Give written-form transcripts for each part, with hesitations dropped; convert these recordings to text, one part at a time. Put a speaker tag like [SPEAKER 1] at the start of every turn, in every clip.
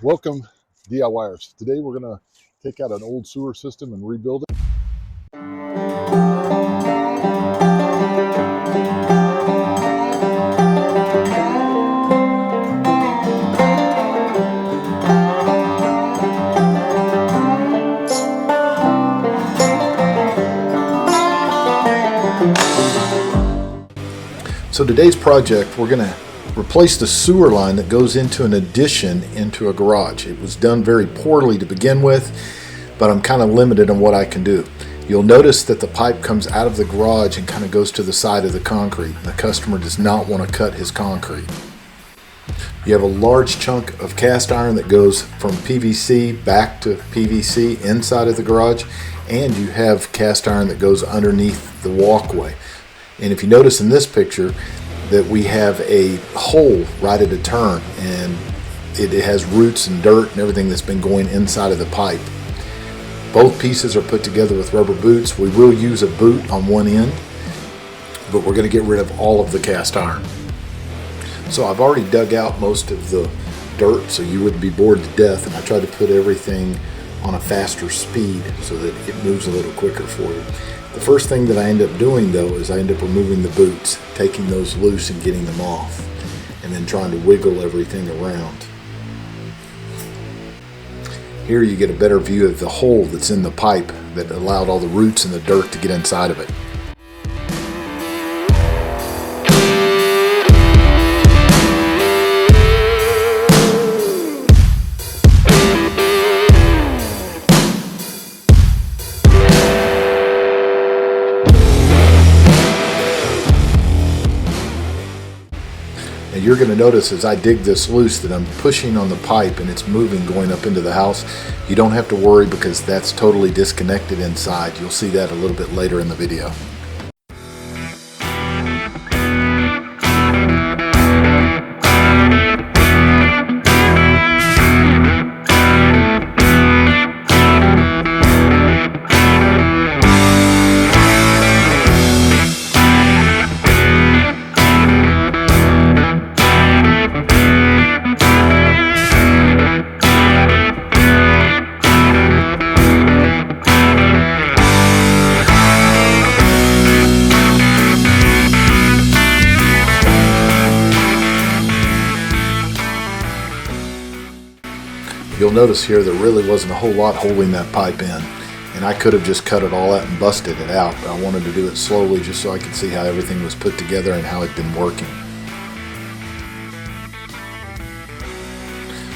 [SPEAKER 1] Welcome, DIYers. Today we're going to take out an old sewer system and rebuild it. So today's project, we're going to replace the sewer line that goes into an addition into a garage. It was done very poorly to begin with, but I'm kind of limited on what I can do. You'll notice that the pipe comes out of the garage and kind of goes to the side of the concrete. The customer does not want to cut his concrete. You have a large chunk of cast iron that goes from PVC back to PVC inside of the garage, and you have cast iron that goes underneath the walkway. And if you notice in this picture that we have a hole right at a turn, and it has roots and dirt and everything that's been going inside of the pipe. Both pieces are put together with rubber boots. We will use a boot on one end, but we're going to get rid of all of the cast iron. So I've already dug out most of the dirt so you wouldn't be bored to death, and I tried to put everything on a faster speed so that it moves a little quicker for you. The first thing that I end up doing though is I end up removing the boots, taking those loose and getting them off, and then trying to wiggle everything around. Here you get a better view of the hole that's in the pipe that allowed all the roots and the dirt to get inside of it. And you're going to notice as I dig this loose that I'm pushing on the pipe and it's moving going up into the house. You don't have to worry because that's totally disconnected inside. You'll see that a little bit later in the video. You'll notice here there really wasn't a whole lot holding that pipe in, and I could have just cut it all out and busted it out, but I wanted to do it slowly just so I could see how everything was put together and how it'd been working.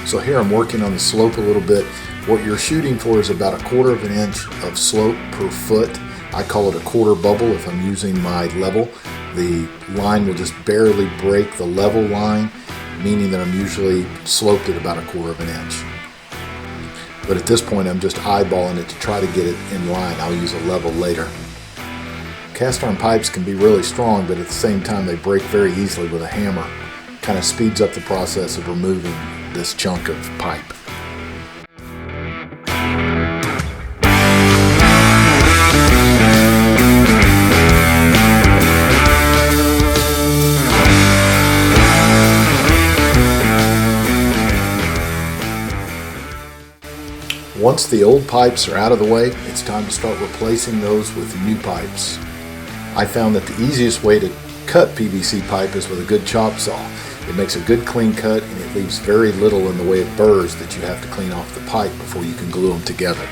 [SPEAKER 1] So here I'm working on the slope a little bit. What you're shooting for is about 1/4 of an inch of slope per foot. I call it a quarter bubble if I'm using my level. The line will just barely break the level line, meaning that I'm usually sloped at about 1/4 of an inch. But at this point I'm just eyeballing it to try to get it in line. I'll use a level later. Cast iron pipes can be really strong, but at the same time they break very easily with a hammer. Kind of speeds up the process of removing this chunk of pipe. Once the old pipes are out of the way, it's time to start replacing those with new pipes. I found that the easiest way to cut PVC pipe is with a good chop saw. It makes a good clean cut and it leaves very little in the way of burrs that you have to clean off the pipe before you can glue them together.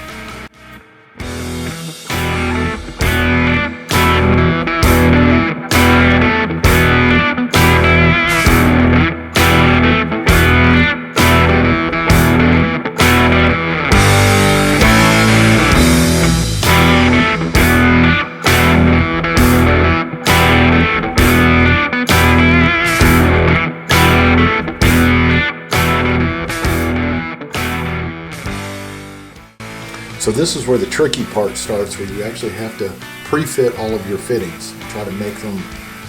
[SPEAKER 1] So this is where the tricky part starts, where you actually have to pre-fit all of your fittings. Try to make them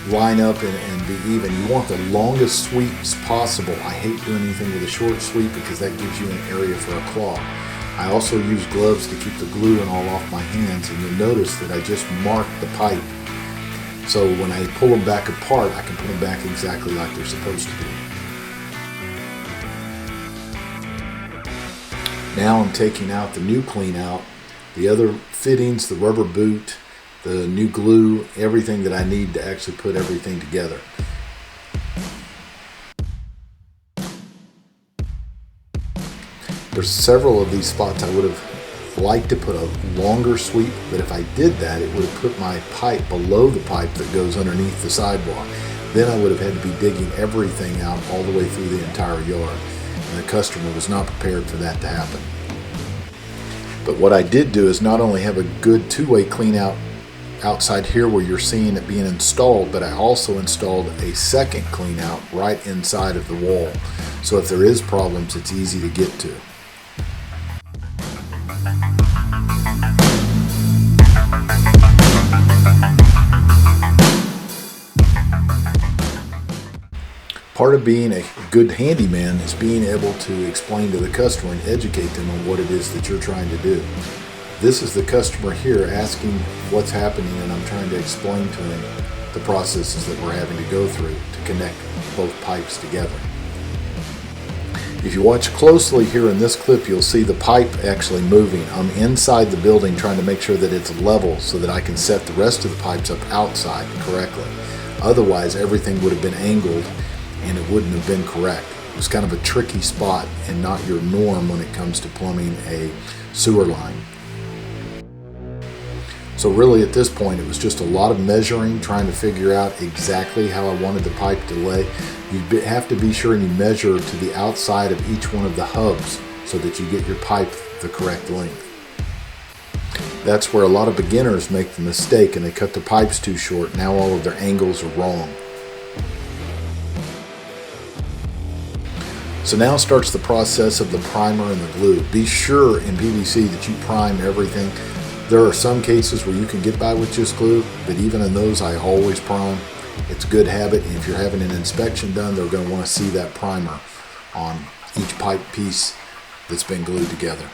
[SPEAKER 1] line up and be even. You want the longest sweeps possible. I hate doing anything with a short sweep because that gives you an area for a claw. I also use gloves to keep the glue and all off my hands, and you'll notice that I just marked the pipe. So when I pull them back apart, I can put them back exactly like they're supposed to be. Now I'm taking out the new clean out, the other fittings, the rubber boot, the new glue, everything that I need to actually put everything together. There's several of these spots I would have liked to put a longer sweep, but if I did that, it would have put my pipe below the pipe that goes underneath the sidewalk. Then I would have had to be digging everything out all the way through the entire yard, and the customer was not prepared for that to happen. But what I did do is not only have a good two-way clean out outside here where you're seeing it being installed, but I also installed a second clean out right inside of the wall. So if there is problems, it's easy to get to. Part of being a good handyman is being able to explain to the customer and educate them on what it is that you're trying to do. This is the customer here asking what's happening, and I'm trying to explain to him the processes that we're having to go through to connect both pipes together. If you watch closely here in this clip, you'll see the pipe actually moving. I'm inside the building trying to make sure that it's level so that I can set the rest of the pipes up outside correctly. Otherwise, everything would have been angled and it wouldn't have been correct. It was kind of a tricky spot and not your norm when it comes to plumbing a sewer line. So really at this point it was just a lot of measuring, trying to figure out exactly how I wanted the pipe to lay. You have to be sure and you measure to the outside of each one of the hubs so that you get your pipe the correct length. That's where a lot of beginners make the mistake and they cut the pipes too short. Now all of their angles are wrong. So now starts the process of the primer and the glue. Be sure in PVC that you prime everything. There are some cases where you can get by with just glue, but even in those I always prime. It's a good habit, and if you're having an inspection done, they're going to want to see that primer on each pipe piece that's been glued together.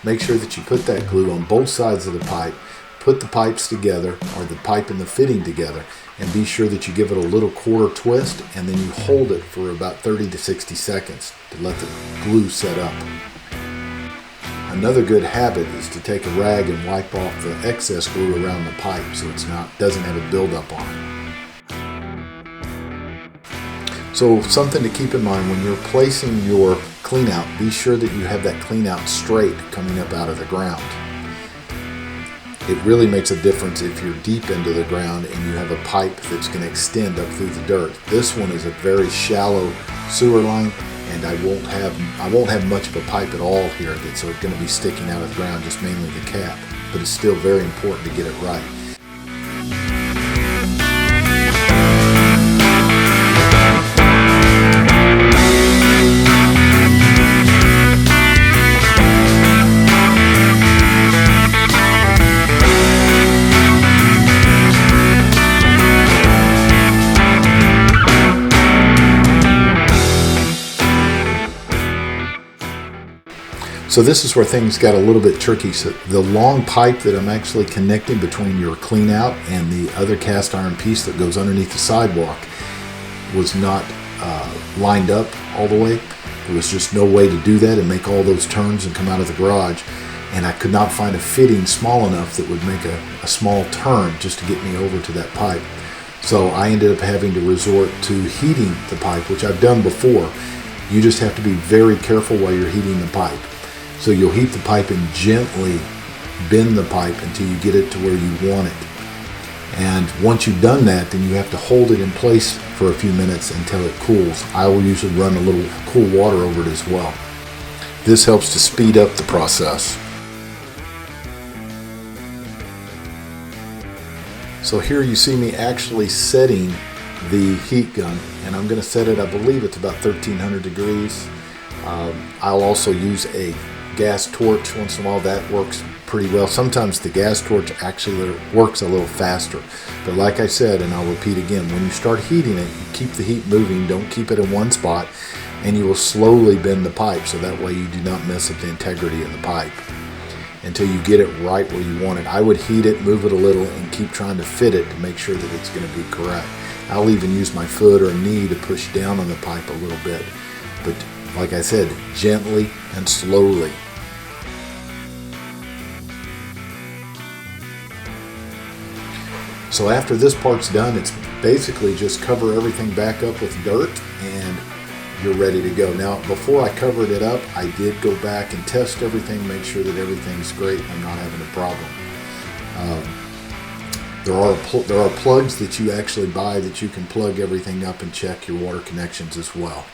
[SPEAKER 1] Make sure that you put that glue on both sides of the pipe, put the pipes together, or the pipe and the fitting together, and be sure that you give it a little quarter twist, and then you hold it for about 30 to 60 seconds to let the glue set up. Another good habit is to take a rag and wipe off the excess glue around the pipe so doesn't have a buildup on it. So something to keep in mind when you're placing your clean out, be sure that you have that clean out straight coming up out of the ground. It really makes a difference if you're deep into the ground and you have a pipe that's going to extend up through the dirt. This one is a very shallow sewer line, and I won't have much of a pipe at all here, so it's going to be sticking out of the ground, just mainly the cap. But it's still very important to get it right. So this is where things got a little bit tricky. So the long pipe that I'm actually connecting between your clean out and the other cast iron piece that goes underneath the sidewalk was not lined up all the way. There was just no way to do that and make all those turns and come out of the garage. And I could not find a fitting small enough that would make a small turn just to get me over to that pipe. So I ended up having to resort to heating the pipe, which I've done before. You just have to be very careful while you're heating the pipe. So you'll heat the pipe and gently bend the pipe until you get it to where you want it. And once you've done that, then you have to hold it in place for a few minutes until it cools. I will usually run a little cool water over it as well. This helps to speed up the process. So here you see me actually setting the heat gun, and I'm going to set it, I believe it's about 1300 degrees. I'll also use a gas torch once in a while. That works pretty well. Sometimes the gas torch actually works a little faster, but like I said, and I'll repeat again, when you start heating it, you keep the heat moving, don't keep it in one spot, and you will slowly bend the pipe so that way you do not mess up the integrity of the pipe until you get it right where you want it. I would heat it, move it a little, and keep trying to fit it to make sure that it's going to be correct. I'll even use my foot or knee to push down on the pipe a little bit, but like I said, gently and slowly. So after this part's done, it's basically just cover everything back up with dirt and you're ready to go. Now, before I covered it up, I did go back and test everything, make sure that everything's great and I'm not having a problem. There are plugs that you actually buy that you can plug everything up and check your water connections as well.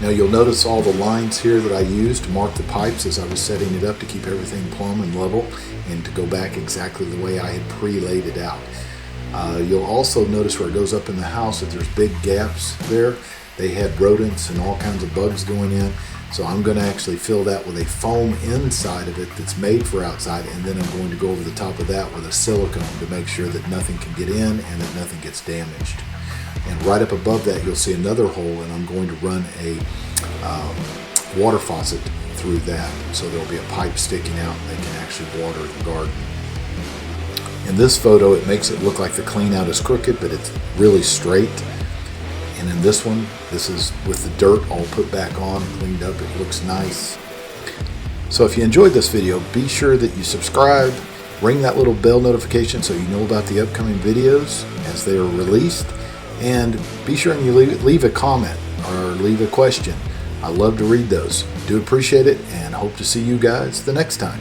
[SPEAKER 1] Now you'll notice all the lines here that I used to mark the pipes as I was setting it up to keep everything plumb and level and to go back exactly the way I had pre-laid it out. You'll also notice where it goes up in the house that there's big gaps there. They had rodents and all kinds of bugs going in. So I'm going to actually fill that with a foam inside of it that's made for outside, and then I'm going to go over the top of that with a silicone to make sure that nothing can get in and that nothing gets damaged. And right up above that you'll see another hole, and I'm going to run a water faucet through that, so there'll be a pipe sticking out and they can actually water the garden. In this photo it makes it look like the clean out is crooked, but it's really straight. And in this one, this is with the dirt all put back on and cleaned up. It looks nice. So if you enjoyed this video, be sure that you subscribe, ring that little bell notification so you know about the upcoming videos as they are released, and be sure and you leave a comment or leave a question. I love to read those. Do appreciate it and hope to see you guys the next time.